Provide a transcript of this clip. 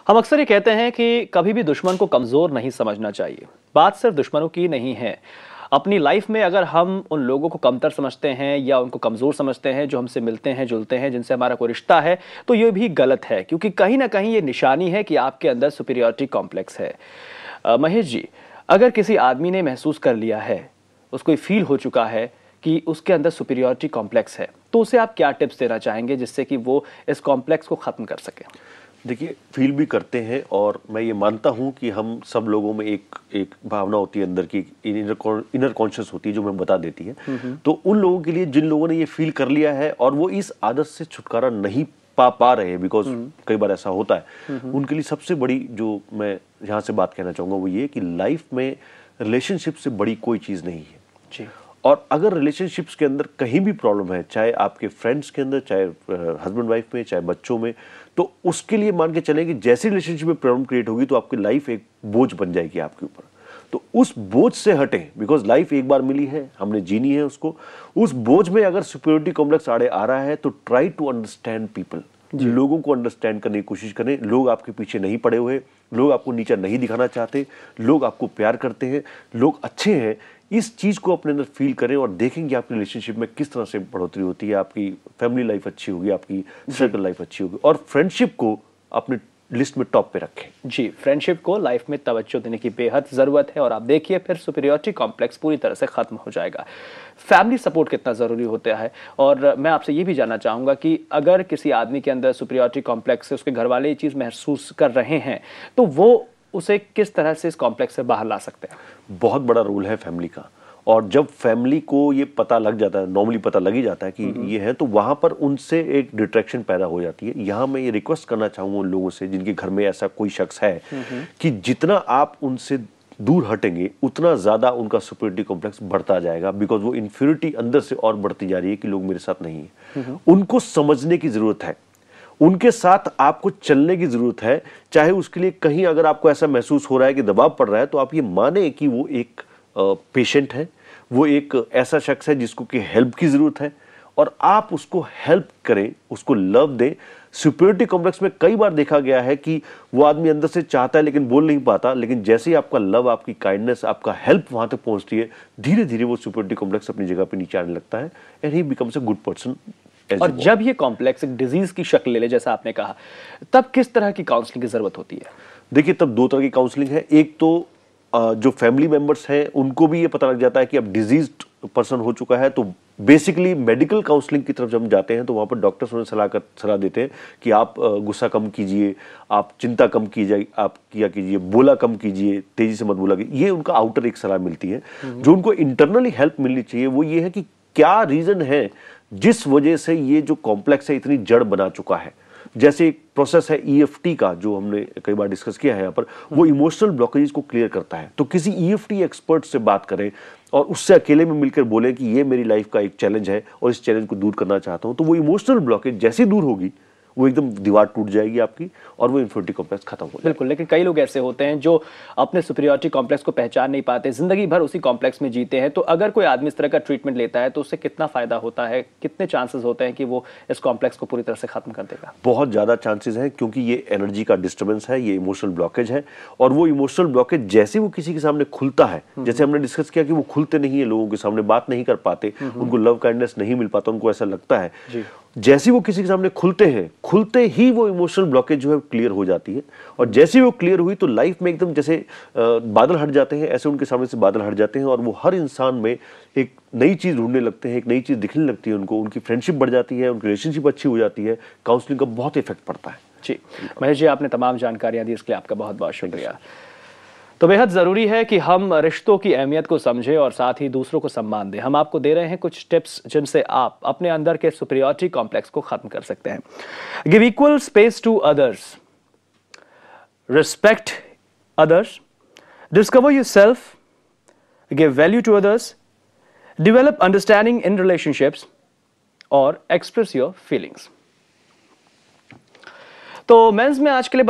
हम अक्सर ये कहते हैं कि कभी भी दुश्मन को कमज़ोर नहीं समझना चाहिए। बात सिर्फ दुश्मनों की नहीं है। अपनी लाइफ में अगर हम उन लोगों को कमतर समझते हैं या उनको कमज़ोर समझते हैं जो हमसे मिलते हैं, जुलते हैं, जिनसे हमारा कोई रिश्ता है, तो ये भी गलत है, क्योंकि कहीं ना कहीं ये निशानी है कि आपके अंदर सुपीरियरिटी कॉम्प्लेक्स है। महेश जी, अगर किसी आदमी ने महसूस कर लिया है, उसको फील हो चुका है कि उसके अंदर सुपीरियरिटी कॉम्प्लेक्स है, तो उसे आप क्या टिप्स देना चाहेंगे जिससे कि वो इस कॉम्प्लेक्स को ख़त्म कर सके? देखिए, फील भी करते हैं और मैं ये मानता हूँ कि हम सब लोगों में एक भावना होती है अंदर की, इनर कॉन्शियस होती है जो हमें बता देती है। तो उन लोगों के लिए जिन लोगों ने ये फील कर लिया है और वो इस आदत से छुटकारा नहीं पा रहे हैं, बिकॉज कई बार ऐसा होता है, उनके लिए सबसे बड़ी जो मैं यहाँ से बात कहना चाहूँगा वो ये कि लाइफ में रिलेशनशिप से बड़ी कोई चीज़ नहीं है जी। और अगर रिलेशनशिप्स के अंदर कहीं भी प्रॉब्लम है, चाहे आपके फ्रेंड्स के अंदर, चाहे हस्बैंड वाइफ में, चाहे बच्चों में, तो उसके लिए मान के चलें कि जैसे रिलेशनशिप में प्रॉब्लम क्रिएट होगी तो आपकी लाइफ एक बोझ बन जाएगी आपके ऊपर। तो उस बोझ से हटें, बिकॉज लाइफ एक बार मिली है, हमने जीनी है उसको। उस बोझ में अगर सुपीरियरिटी कॉम्प्लेक्स आड़े आ रहा है तो ट्राई टू अंडरस्टैंड पीपल। लोगों को अंडरस्टैंड करने की कोशिश करें। लोग आपके पीछे नहीं पड़े हुए, लोग आपको नीचा नहीं दिखाना चाहते, लोग आपको प्यार करते हैं, लोग अच्छे हैं। इस चीज़ को अपने अंदर फील करें और देखेंगे आपकी रिलेशनशिप में किस तरह से बढ़ोतरी होती है, आपकी फैमिली लाइफ अच्छी होगी, आपकी सर्कल लाइफ अच्छी होगी। और फ्रेंडशिप को अपने लिस्ट में टॉप पे रखें। जी, फ्रेंडशिप को लाइफ में तवज्जो देने की बेहद ज़रूरत है और आप देखिए फिर सुपीरियरिटी कॉम्प्लेक्स पूरी तरह से ख़त्म हो जाएगा। फैमिली सपोर्ट कितना ज़रूरी होता है, और मैं आपसे ये भी जानना चाहूँगा कि अगर किसी आदमी के अंदर सुपीरियरिटी कॉम्प्लेक्स से उसके घर वाले ये चीज़ महसूस कर रहे हैं, तो वो उसे किस तरह से इस कॉम्प्लेक्स से बाहर ला सकते हैं? बहुत बड़ा रोल है फैमिली का। और जब फैमिली को ये पता लग जाता है, नॉर्मली पता लग ही जाता है कि ये है, तो वहां पर उनसे एक डिट्रैक्शन पैदा हो जाती है। यहाँ मैं ये रिक्वेस्ट करना चाहूँगा उन लोगों से जिनके घर में ऐसा कोई शख्स है कि जितना आप उनसे दूर हटेंगे उतना ज्यादा उनका सुपीरियरिटी कॉम्प्लेक्स बढ़ता जाएगा, बिकॉज वो इन्फ्यूरिटी अंदर से और बढ़ती जा रही है कि लोग मेरे साथ नहीं है। उनको समझने की जरूरत है, उनके साथ आपको चलने की जरूरत है। चाहे उसके लिए कहीं अगर आपको ऐसा महसूस हो रहा है कि दबाव पड़ रहा है, तो आप ये माने कि वो एक पेशेंट है, वो एक ऐसा शख्स है जिसको कि हेल्प की जरूरत है, और आप उसको हेल्प करें, उसको लव दें। सुपीरियरिटी कॉम्प्लेक्स में कई बार देखा गया है कि वो आदमी अंदर से चाहता है लेकिन बोल नहीं पाता, लेकिन जैसे ही आपका लव, आपकी काइंडनेस, आपका हेल्प वहां तक पहुंचती है, धीरे धीरे वो सुपीरियरिटी कॉम्प्लेक्स अपनी जगह पे नीचे आने लगता है and he becomes a good person. और जब ये कॉम्प्लेक्स एक डिजीज की शक्ल ले ले, जैसा आपने कहा, तब किस तरह की काउंसलिंग की जरूरत होती है? देखिए, तब दो तरह की काउंसलिंग है। एक तो जो फैमिली मेंबर्स हैं उनको भी ये पता लग जाता है कि अब डिजीज्ड पर्सन हो चुका है, तो बेसिकली मेडिकल काउंसलिंग की तरफ जब हम जाते हैं तो वहां पर डॉक्टर्स उन्हें सलाह देते हैं कि आप गुस्सा कम कीजिए, आप चिंता कम कीजिए, आप किया कीजिए, बोला कम कीजिए, तेजी से मत बोला कीजिए। ये उनका आउटर एक सलाह मिलती है। जो उनको इंटरनली हेल्प मिलनी चाहिए वो ये है कि क्या रीजन है जिस वजह से ये जो कॉम्प्लेक्स है इतनी जड़ बना चुका है। जैसे एक प्रोसेस है ईएफटी का, जो हमने कई बार डिस्कस किया है यहाँ पर, वो इमोशनल ब्लॉकेजेस को क्लियर करता है। तो किसी ईएफटी एक्सपर्ट से बात करें और उससे अकेले में मिलकर बोले कि ये मेरी लाइफ का एक चैलेंज है और इस चैलेंज को दूर करना चाहता हूं, तो वो इमोशनल ब्लॉकेज जैसे दूर होगी वो एकदम दीवार टूट जाएगी आपकी और वो इन्फिनिटी कॉम्प्लेक्स खत्म हो जाएगा। बिल्कुल, लेकिन कई लोग ऐसे होते हैं जो अपने सुपीरियरिटी कॉम्प्लेक्स को पहचान नहीं पाते, जिंदगी भर उसी कॉम्प्लेक्स में जीते हैं। तो अगर कोई आदमी इस तरह का ट्रीटमेंट लेता है तो उससे कितना फायदा होता है, कितने चांसेस होते हैं कि वो इस कॉम्प्लेक्स को पूरी तरह से खत्म कर देगा? बहुत ज्यादा चांसेस हैं, क्योंकि ये एनर्जी का डिस्टर्बेंस है, ये इमोशनल ब्लॉकेज है। और वो इमोशनल ब्लॉकेज जैसे वो किसी के सामने खुलता है, जैसे हमने डिस्कस किया कि वो खुलते नहीं है, लोगों के सामने बात नहीं कर पाते, उनको लव काइंडनेस नहीं मिल पाता, उनको ऐसा लगता है। जैसे वो किसी के सामने खुलते हैं, खुलते ही वो इमोशनल ब्लॉकेज जो है क्लियर हो जाती है। और जैसे वो क्लियर हुई तो लाइफ में एकदम जैसे बादल हट जाते हैं, ऐसे उनके सामने से बादल हट जाते हैं और वो हर इंसान में एक नई चीज ढूंढने लगते हैं, एक नई चीज दिखने लगती है उनको, उनकी फ्रेंडशिप बढ़ जाती है, उनकी रिलेशनशिप अच्छी हो जाती है। काउंसलिंग का बहुत इफेक्ट पड़ता है। जी महेश जी, आपने तमाम जानकारियां दी, इसके लिए आपका बहुत बहुत शुक्रिया। तो बेहद ज़रूरी है कि हम रिश्तों की अहमियत को समझें और साथ ही दूसरों को सम्मान दें। हम आपको दे रहे हैं कुछ टिप्स जिनसे आप अपने अंदर के सुपीरियरिटी कॉम्प्लेक्स को ख़त्म कर सकते हैं। Give equal space to others, respect others, discover yourself, give value to others, develop understanding in relationships और एक्सप्रेस योर फीलिंग्स। तो मेंस में आज के लिए